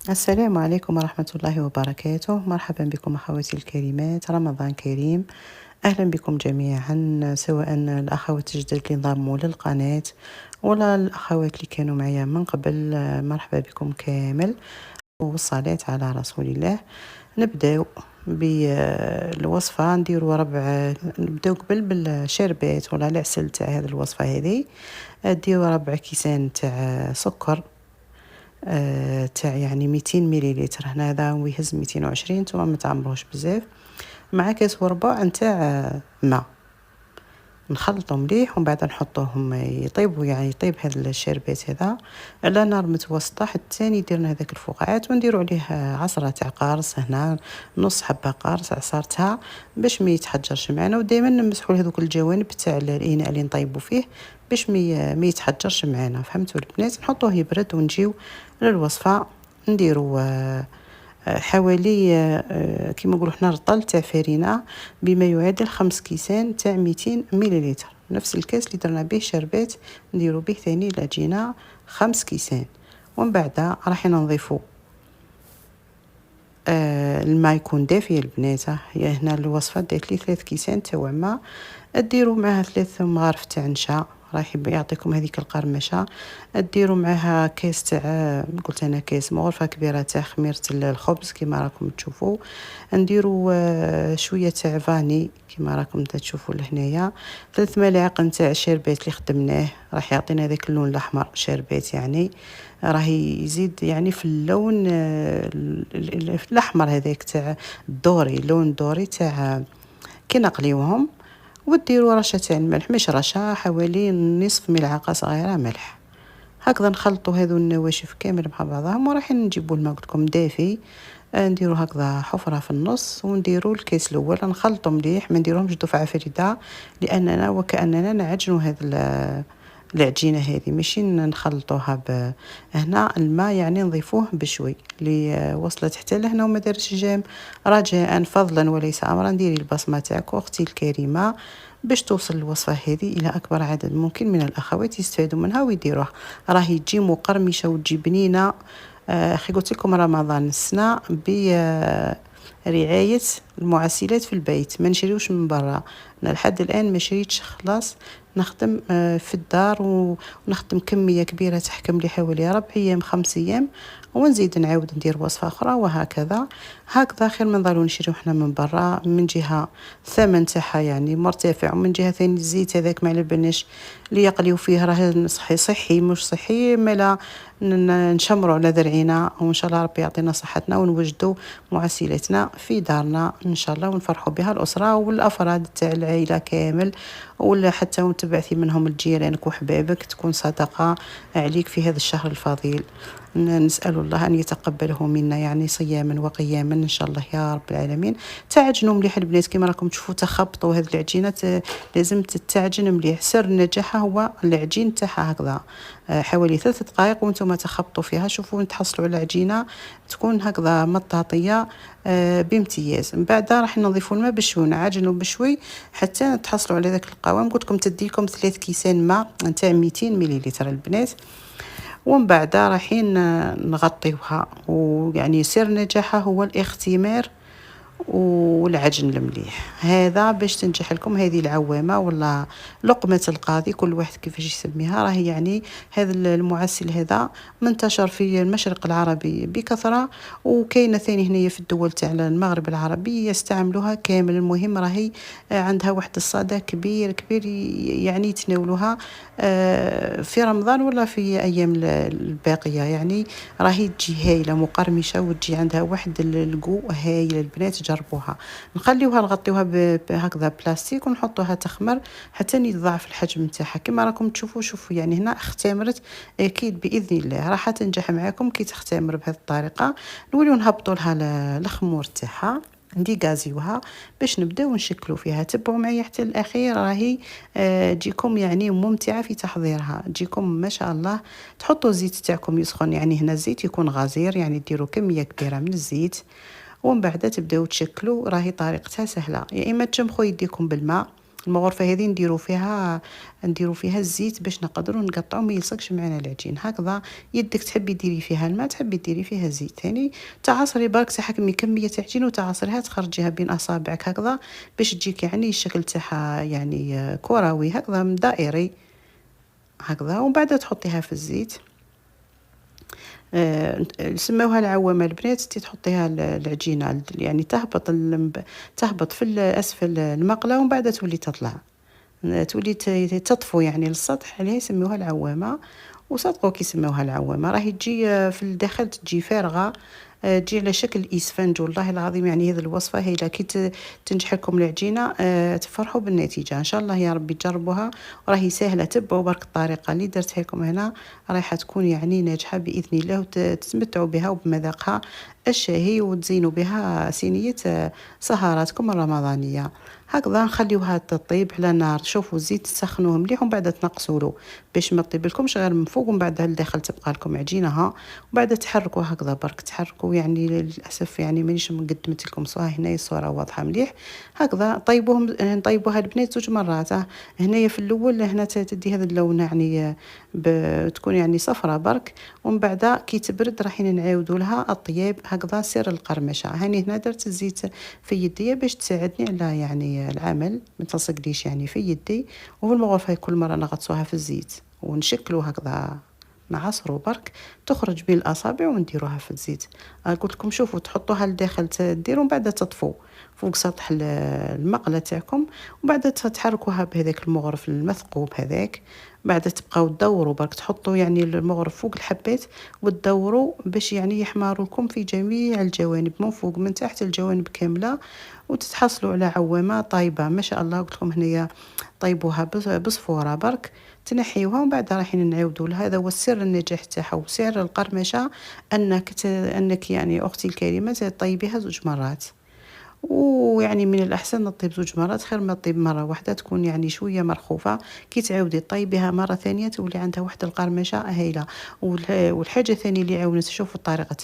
السلام عليكم ورحمة الله وبركاته. مرحبا بكم أخواتي الكريمات، رمضان كريم. أهلا بكم جميعا، سواء الأخوات الجدد اللي انضموا للقناة ولا الأخوات اللي كانوا معايا من قبل. مرحبا بكم كامل، والصلاة على رسول الله. نبداو بالوصفة. نبداو قبل بالشربات ولا العسل تاع هذه الوصفة هذه. ديروا 4 كيسان تاع سكر، تاع يعني 200 مليلتر. هنا هذا هو يهز 220، نتوما ما تعمروش بزاف. مع كاس وربع نتاع ماء، نخلطو مليح ومن بعد نحطوهم يطيبوا، يعني يطيب هذا الشربات هذا على نار متوسطه حتى يديرنا هذاك الفقاعات، ونديروا عليه عصره تاع قارص. هنا نص حبه قارص عصرتها باش ما يتحجرش معنا، ودائما نمسحوا هذوك الجوانب تاع الاناء اللي نطيبوا فيه باش ما يتحجرش معنا. فهمتوا البنات؟ نحطوه يبرد ونجيو للوصفه. نديروا حوالي كما نقولوا حنا رطل تاع فرينه بما يعادل 5 كيسان تاع 200 مليلتر. نفس الكاس اللي درنا به شربات نديروا به ثاني العجينه 5 كيسان. ومن بعد راح نضيفوا الماء يكون دافي البنات. هي هنا الوصفه دات لي 3 كيسان تاع ماء، ديروا معها 3 مغارف تاع نشا، راح يعطيكم هذيك القرمشه. ديروا معها كاس تاع، قلت انا كاس، مغرفه كبيره تاع خميره الخبز كما راكم تشوفوا. نديروا شويه تاع فاني كما راكم تشوفوا لهنايا. 3 ملاعق نتاع شربات اللي خدمناه راح يعطينا هذاك اللون الاحمر. شربات يعني راه يزيد يعني في اللون الاحمر هذاك تاع الدوري، اللون الدوري تاع كي نقليوهم. وديروا رشه تاع الملح، مش رشه، حوالي نصف ملعقه صغيره ملح. هكذا نخلطوا هذو النواشف كامل مع بعضهم، وراح نجيبوا الماء قلت لكم دافي. نديروا هكذا حفره في النص، ونديروا الكيس الاول نخلطوا مليح، ما نديروهمش دفعه فريده، لاننا وكاننا نعجنوا هذا العجينه هذه، ماشي نخلطوها هنا الماء يعني نضيفوه بشوي. اللي وصلت حتى لهنا وما دارش جام، رجاء فضلا وليس امرا ديري البصمه تاعك اختي الكريمه باش توصل الوصفه هذه الى اكبر عدد ممكن من الاخوات يستفادوا منها ويديروها. راهي تجي مقرمشه وتجي بنينه. اخي قلت لكم رمضان السنه برعايه المعسلات في البيت، ما نشريوش من برا. انا لحد الان ما شريتش، خلاص نخدم في الدار ونخدم كميه كبيره تحكم لي حوالي 4 ايام 5 ايام، ونزيد نعاود ندير وصفه اخرى وهكذا. هكذا خير من ضروري نشريو حنا من برا. من جهه الثمن تاعها يعني مرتفع، ومن جهه ثاني الزيت هذاك ما على بالناش اللي يقليو فيه راه صحي مش صحي، ملا نشمروا على ذرعينا. وان شاء الله ربي يعطينا صحتنا ونوجدوا معسلاتنا في دارنا ان شاء الله، ونفرحوا بها الاسره والافراد تاع العائله كامل، ولا حتى وتبعثي منهم لجيرانك وحبابك، تكون صدقه عليك في هذا الشهر الفضيل. نسأل الله أن يتقبله منا، يعني صياما وقياما إن شاء الله يا رب العالمين. تعجنوا مليح البنات كما راكم تشوفوا، تخبطوا هذه العجينة، لازم تتعجن مليح. سر نجاحها هو العجين تاعها هكذا حوالي 3 دقائق وانتم تخبطوا فيها. شوفوا تحصلوا على عجينة تكون هكذا مطاطية بامتياز. من بعد راح نضيفوا الماء بشوي، نعجنوا بشوي حتى تحصلوا على ذاك القوام. قلت لكم تديكم 3 كيسان ماء نتاع 200 مليلتر البنات. ومن بعد رايحين نغطيوها، ويعني سر نجاحها هو الاختمار والعجن المليح. هذا باش تنجح لكم هذه العوامه ولا لقمه القاضي، كل واحد كيفاش يسميها. راهي يعني هذا المعسل هذا منتشر في المشرق العربي بكثره، وكاينه ثاني هنايا في الدول تاع المغرب العربي يستعملوها كامل. المهم راهي عندها واحد الصدى كبير كبير، يعني يتناولوها في رمضان ولا في ايام الباقيه. يعني راهي تجي هايله مقرمشه، وتجي عندها واحد القو هايل البنات، جربوها. نخليوها نغطيوها هكذا بلاستيك ونحطوها تخمر حتى يضاعف الحجم تاعها كما راكم تشوفوا. شوفوا يعني هنا اختمرت، اكيد باذن الله راح تنجح معكم كي تختمر بهذه الطريقه. نوليو نهبطوا لها الخمور تاعها، نديغازيوها باش نبداو نشكلوا فيها. تبعوا معايا حتى الاخير، راهي تجيكم يعني ممتعه في تحضيرها، تجيكم ما شاء الله. تحطوا الزيت تاعكم يسخن، يعني هنا الزيت يكون غزير، يعني ديروا كميه كبيره من الزيت. ومن بعد تبداو تشكلوا. راهي طريقتها سهله، يا اما تجمخوا يديكم بالماء المغرفه هذه نديرو فيها الزيت باش نقدروا نقطعوا ما يلصقش معنا العجين. هكذا يدك تحبي ديري فيها الماء، تحبي ديري فيها زيت. ثاني تعصري برك تحكمي كميه عجين وتعصريها تخرجيها بين اصابعك هكذا باش تجيك يعني الشكل تاعها يعني كروي هكذا دائري هكذا. ومن بعد تحطيها في الزيت. سموها العوامه البنات. تحطيها العجينه يعني تهبط في اسفل المقله ومن بعد تولي تطلع، تولي تطفو يعني للسطح. عليه يسموها العوامه. وصدقوا كي يسموها العوامه راهي تجي في الداخل تجي فارغه، تجي على شكل اسفنج. والله العظيم يعني هذه الوصفه هي كي تنجح لكم العجينه تفرحوا بالنتيجه ان شاء الله يا ربي تجربوها. وراهي سهله، تبعوا برك الطريقه اللي درتها لكم هنا راح تكون يعني ناجحه باذن الله، وتتمتعوا بها وبمذاقها الشهي وتزينوا بها صينيه سهراتكم الرمضانيه. هكذا نخليوها تطيب على نار. شوفوا الزيت تسخنوه مليح ومن بعد تنقصوا له باش ما تطيب لكمش غير من فوق، ومن بعد لداخل تبقى لكم عجينها. ومن بعد تحركوا هكذا برك تحركوا. يعني للاسف يعني مانيش قدمت لكم صوره هنايا الصوره واضحه مليح. هكذا طيبوهم، نطيبوها البنات زوج مرات. هنايا في الاول هنا تدي هذا اللون يعني تكون يعني صفرة برك، ومن بعد كي تبرد راح نعاودوا لها الطياب. هكذا سر القرمشه. هاني هنا درت الزيت في يدي باش تساعدني على يعني العمل ما تلصقليش يعني في يدي. وفي المغرفه كل مره نغطسوها في الزيت ونشكلوا هكذا نعصروا برك تخرج بين الاصابع ونديروها في الزيت. قلت لكم شوفوا تحطوها لداخل تديروا ومن بعد تطفوا فوق سطح المقله تاعكم، وبعد تحركوها بهذاك المغرف المثقوب هذاك. بعد تبقاو تدوروا برك تحطوا يعني المغرف فوق الحبات وتدوروا باش يعني يحمروا لكم في جميع الجوانب من فوق من تحت الجوانب كامله، وتتحصلوا على عوامه طايبه ما شاء الله. قلت لكم هنايا طيبوها بصفوره برك تنحيوها ومن بعد راح نعاودوا لها. هذا هو السر النجاح تاعها وسر القرمشه، انك يعني اختي الكريمه تطيبيها زوج مرات. ويعني من الأحسن نطيب زوج مرات خير ما تطيب مرة واحدة تكون يعني شوية مرخوفة. كي تعاودي طيبيها مرة ثانية تولي عندها واحد القرمشة هايلة. والحاجة الثانية اللي عاونت شوفوا الطريقة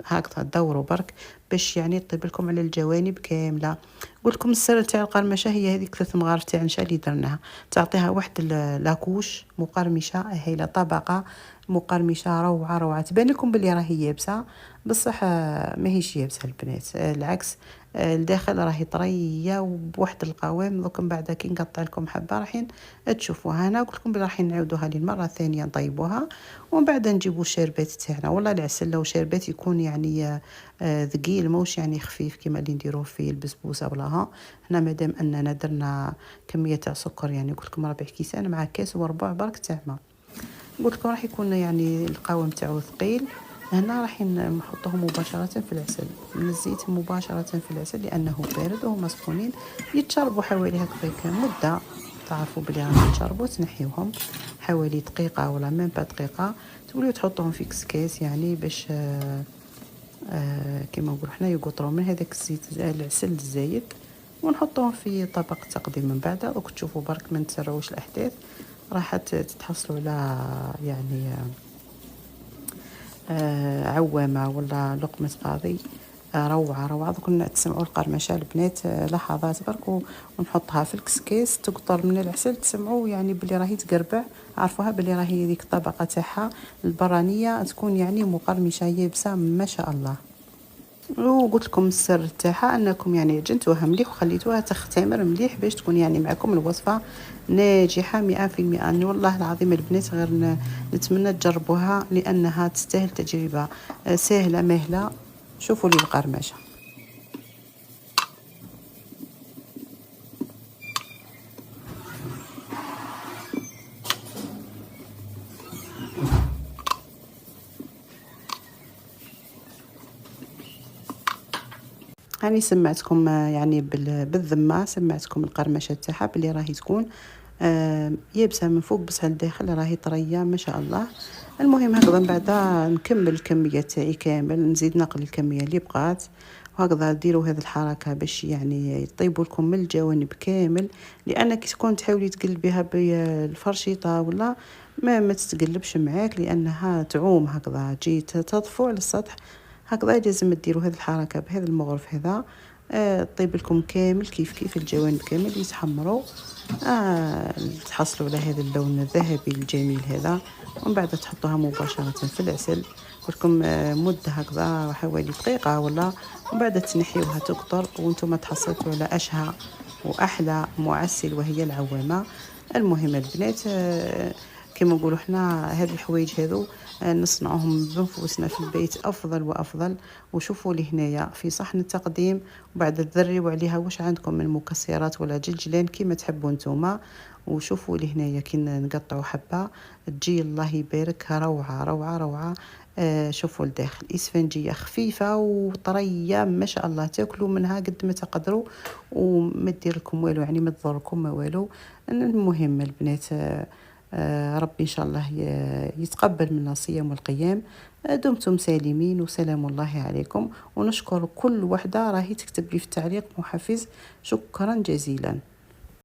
هكذا دوروا برك باش يعني تطيب لكم على الجوانب كاملة. قلت لكم السر تاع القرمشة هي هذيك 3 مغارف تاع نشا اللي درناها، تعطيها واحد لاكوش مقرمشة هايلة، طبقة مقرمشة روعة روعة. تبان لكم بلي راهي يابسة بصح ماهيش يابسة البنات، العكس الداخل راهي طريه وبواحد القوام. دوك من بعد كي نقطع لكم حبه راح تشوفوها. انا قلت لكم راح نعاودوها للمره الثانيه نطيبوها ومن بعد نجيبوا الشربات تاعنا. والله العسل لو شربات يكون يعني ثقيل موش يعني خفيف كيما اللي نديروه في البسبوسه ولا ها. هنا مادام اننا درنا كميه تاع سكر يعني قلت لكم ربع كيسان مع كاس وربع برك تاع ما. قلت لكم راح يكون يعني القوام تاعو ثقيل. هنا راح نحطه مباشرة في العسل، نزيت مباشرة في العسل لأنه بارد وهما سخونين. يتشربوا حوالي هكذاك مدة، تعرفوا بلي راهم يتشربوا تنحيوهم حوالي دقيقة ولا ميم با دقيقة. توليو تحطوهم في كسكاس يعني باش كما نقولوا حنا يقطروا من هذاك الزيت العسل الزايد، ونحطوهم في طبق تقديم. من بعد دوك تشوفوا برك ما نتسرعوش الأحداث راح تتحصلوا على يعني عوامة ولا لقمة قاضي روعة روعة. دوك تسمعوا القرمشة البنات لحظات برك ونحطها في الكسكاس تقطر من العسل. تسمعوا يعني بلي راهي تقربع، عرفوها بلي راهي ديك الطبقة تاعها البرانية تكون يعني مقرمشة يابسة ما شاء الله. وقلت لكم السر تاعها انكم يعني عجنتوها مليح وخليتوها تختمر مليح باش تكون يعني معكم الوصفه ناجحه 100%. اني والله العظيم البنات غير نتمنى تجربوها لانها تستاهل تجربه سهله مهله. شوفوا لي القرمشه. هاني سمعتكم يعني بالذمه سمعتكم القرمشه تاعها بلي راهي تكون يابسه من فوق بصح الداخل راهي طريه ما شاء الله. المهم هكذا من بعد نكمل الكميه تاعي كامل، نزيد نقل الكميه اللي بقات. وهكذا ديروا هذه الحركه باش يعني يطيبوا لكم من الجوانب كامل، لان كي تكون تحاولي تقلبيها بالفرشيطه ولا ما تتقلبش معاك لانها تعوم هكذا تجي تطفو على السطح. هكذا لازم ديروا هذه الحركه بهذا المغرف هذا طيب لكم كامل كيف كيف الجوانب كامل يتحمروا، تحصلوا على هذا اللون الذهبي الجميل هذا. ومن بعد تحطوها مباشرة في العسل لكم مدة هكذا حوالي دقيقة ولا، ومن بعد تنحيوها تقطر وانتم تحصلتوا على أشهى وأحلى معسل وهي العوامة. المهم البنات كما نقولوا حنا هاد الحوايج هذو نصنعوهم بنفوسنا في البيت افضل وافضل. وشوفوا لي هنايا في صحن التقديم، وبعد تذريوا عليها واش عندكم من مكسرات ولا جلجلان كما تحبوا نتوما. وشوفوا لي هنايا كي نقطعوا حبه تجي الله يبارك روعه روعه روعه. شوفوا الداخل اسفنجيه خفيفه وطريه ما شاء الله، تاكلوا منها قد ما تقدروا وما دير لكم والو، يعني ما تضركم ما والو. المهم البنات ربي إن شاء الله يتقبل منا الصيام والقيام. دمتم سالمين وسلام الله عليكم. ونشكر كل وحدة راهي تكتب لي في التعليق محفز، شكرا جزيلا.